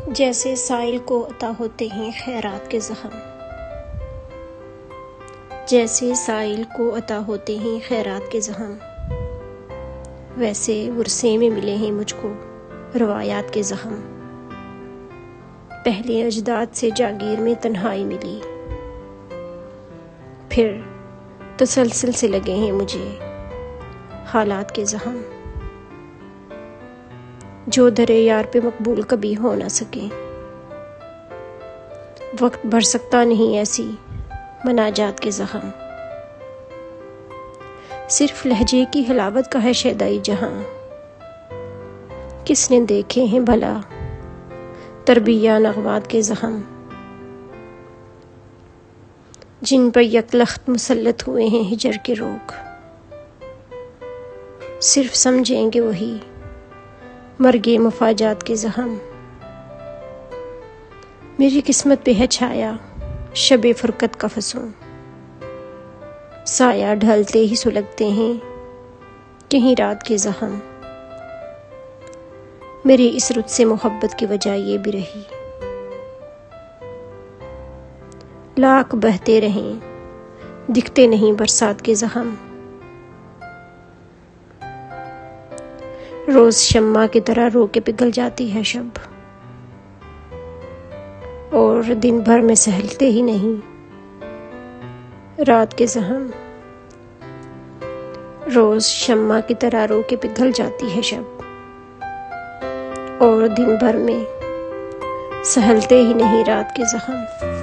जैसे साइल को अता होते हैं खैरात के ज़ख़म, जैसे साइल को अता होते हैं खैरात के ज़ख़म, वैसे वुरसे में मिले हैं मुझको रवायात के ज़ख़म। पहले अजदाद से जागीर में तन्हाई मिली, फिर तसलसल से लगे हैं मुझे हालात के ज़ख़म, जो दरे यार पे मकबूल कभी हो ना सके। वक्त भर सकता नहीं ऐसी मनाजात के ज़ख़म, सिर्फ लहजे की हलावत का है शैदाई जहां। किसने देखे हैं भला तरबिया नगमात के ज़ख़म, जिन पर यकलख्त मुसल्लत हुए हैं हिजर के रोग। सिर्फ समझेंगे वही मर्गे मफाजात के ज़ख़म। मेरी किस्मत पे है छाया शबे फुरकत का फसूं, साया ढलते ही सुलगते हैं कहीं रात के ज़ख़म। मेरी इस रुत से मोहब्बत की वजह ये भी रही, लाख बहते रहें दिखते नहीं बरसात के ज़ख़म। रोज शम्मा की तरह रो के पिघल जाती है शब, और दिन भर में सहलते ही नहीं रात के ज़ख़म। रोज शम्मा की तरह रो के पिघल जाती है शब, और दिन भर में सहलते ही नहीं रात के ज़ख़म।